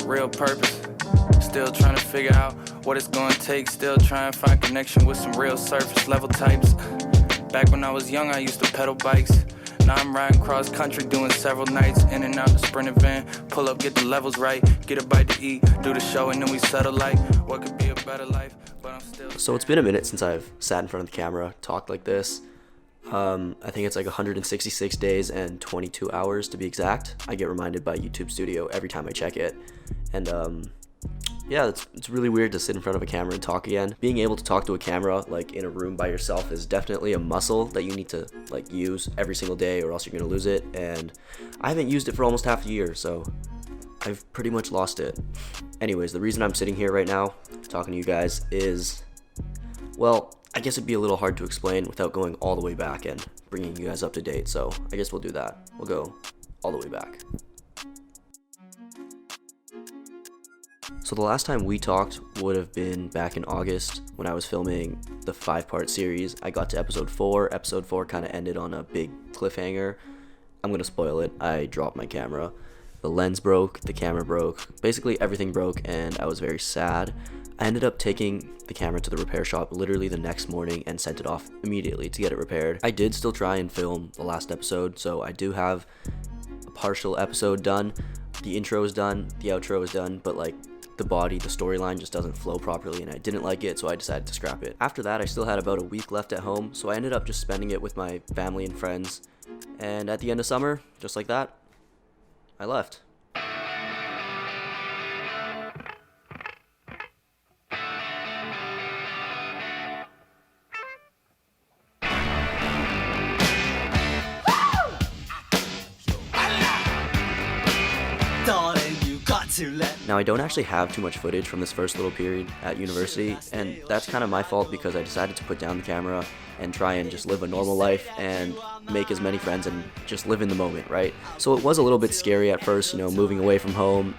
a real purpose. Still trying to figure out what it's gonna take. Still trying to find connection with some real surface level types. Back when I was young, I used to pedal bikes. Now I'm riding cross country, doing several nights. In and out the sprinter van. Pull up, get the levels right. Get a bite to eat, do the show, and then we settle like what could be a better life. But I'm still. So it's been a minute since I've sat in front of the camera, talked like this. I think it's like 166 days and 22 hours to be exact. I get reminded by YouTube Studio every time I check it. And yeah, it's really weird to sit in front of a camera and talk again. Being able to talk to a camera like in a room by yourself is definitely a muscle that you need to like use every single day, or else you're gonna lose it. And I haven't used it for almost half a year, so I've pretty much lost it. Anyways, the reason I'm sitting here right now talking to you guys is, well, I guess it'd be a little hard to explain without going all the way back and bringing you guys up to date. So I guess we'll do that. We'll go all the way back. So the last time we talked would have been back in August when I was filming the 5-part series. I got to episode 4. Episode 4 kind of ended on a big cliffhanger. I'm going to spoil it. I dropped my camera. The lens broke, the camera broke, basically everything broke, and I was very sad. I ended up taking the camera to the repair shop literally the next morning and sent it off immediately to get it repaired. I did still try and film the last episode, so I do have a partial episode done. The intro is done, the outro is done, but like the body, the storyline just doesn't flow properly, and I didn't like it, so I decided to scrap it. After that, I still had about a week left at home, so I ended up just spending it with my family and friends. And at the end of summer, just like that, I left. Now, I don't actually have too much footage from this first little period at university, and that's kind of my fault because I decided to put down the camera and try and just live a normal life and make as many friends and just live in the moment, right? So it was a little bit scary at first, you know, moving away from home,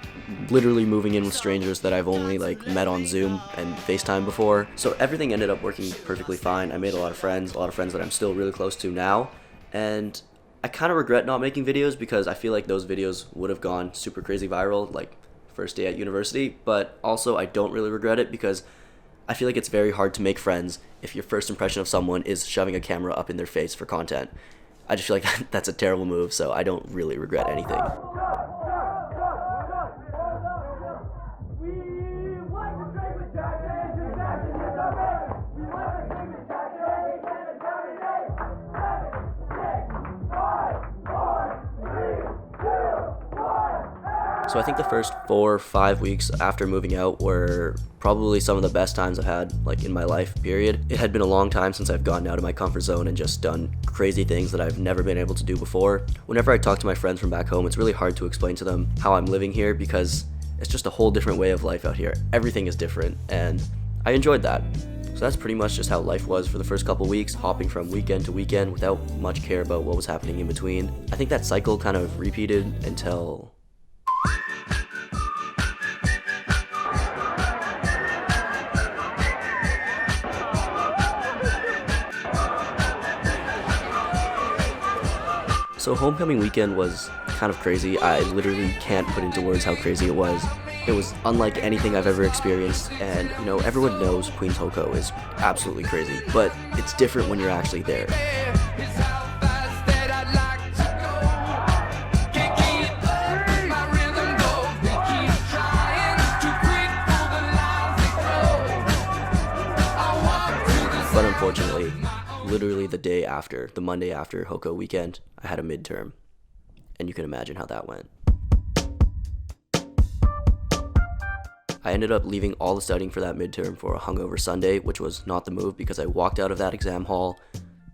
literally moving in with strangers that I've only like met on Zoom and FaceTime before. So everything ended up working perfectly fine. I made a lot of friends that I'm still really close to now, and I kind of regret not making videos because I feel like those videos would have gone super crazy viral, like first day at university, but also I don't really regret it because I feel like it's very hard to make friends if your first impression of someone is shoving a camera up in their face for content. I just feel like that's a terrible move, so I don't really regret anything. So I think the first 4 or 5 weeks after moving out were probably some of the best times I've had like in my life, period. It had been a long time since I've gotten out of my comfort zone and just done crazy things that I've never been able to do before. Whenever I talk to my friends from back home, it's really hard to explain to them how I'm living here because it's just a whole different way of life out here. Everything is different, and I enjoyed that. So that's pretty much just how life was for the first couple weeks, hopping from weekend to weekend without much care about what was happening in between. I think that cycle kind of repeated until So homecoming weekend was kind of crazy. I literally can't put into words how crazy it was. It was unlike anything I've ever experienced, and you know, everyone knows Queens Hoco is absolutely crazy, but it's different when you're actually there. But unfortunately, literally the Monday after Hoco weekend, I had a midterm, and you can imagine how that went. I ended up leaving all the studying for that midterm for a hungover Sunday, which was not the move because I walked out of that exam hall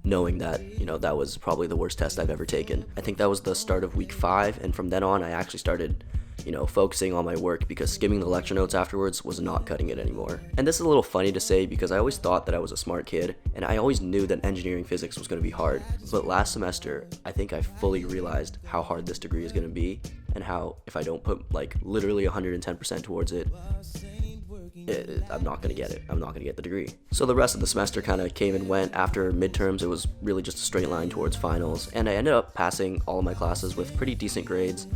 knowing that, you know, that was probably the worst test I've ever taken. I think that was the start of week 5, and from then on I actually started, you know, focusing on my work because skimming the lecture notes afterwards was not cutting it anymore. And this is a little funny to say because I always thought that I was a smart kid, and I always knew that engineering physics was going to be hard. But last semester, I think I fully realized how hard this degree is going to be, and how if I don't put like literally 110% towards it, I'm not going to get it. I'm not going to get the degree. So the rest of the semester kind of came and went. After midterms, it was really just a straight line towards finals, and I ended up passing all of my classes with pretty decent grades.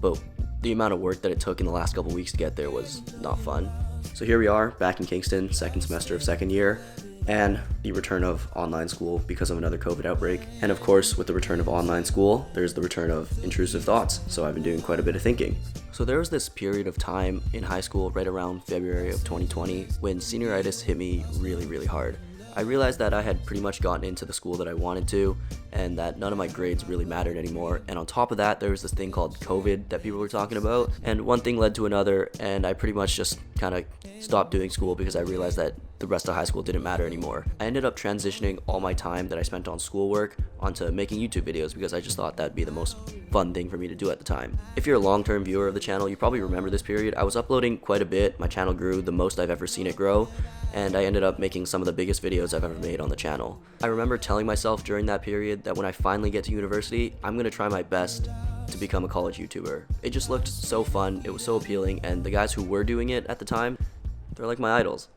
But the amount of work that it took in the last couple weeks to get there was not fun. So here we are, back in Kingston, second semester of second year, and the return of online school because of another COVID outbreak. And of course, with the return of online school, there's the return of intrusive thoughts, so I've been doing quite a bit of thinking. So there was this period of time in high school right around February of 2020 when senioritis hit me really, really hard. I realized that I had pretty much gotten into the school that I wanted to, and that none of my grades really mattered anymore. And on top of that, there was this thing called COVID that people were talking about, and one thing led to another, and I pretty much just kind of stopped doing school because I realized that the rest of high school didn't matter anymore. I ended up transitioning all my time that I spent on schoolwork onto making YouTube videos because I just thought that'd be the most fun thing for me to do at the time. If you're a long-term viewer of the channel, you probably remember this period. I was uploading quite a bit, my channel grew the most I've ever seen it grow, and I ended up making some of the biggest videos I've ever made on the channel. I remember telling myself during that period that when I finally get to university, I'm gonna try my best to become a college YouTuber. It just looked so fun, it was so appealing, and the guys who were doing it at the time, they're like my idols.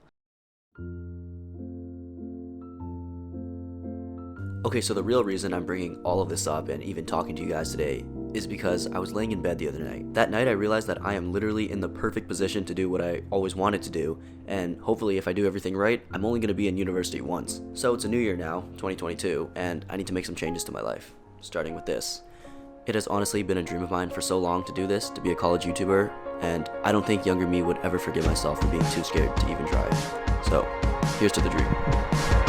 Okay, so the real reason I'm bringing all of this up and even talking to you guys today is because I was laying in bed the other night. That night I realized that I am literally in the perfect position to do what I always wanted to do, and hopefully if I do everything right, I'm only going to be in university once. So it's a new year now, 2022, and I need to make some changes to my life, starting with this. It has honestly been a dream of mine for so long to do this, to be a college YouTuber, and I don't think younger me would ever forgive myself for being too scared to even try. So, here's to the dream.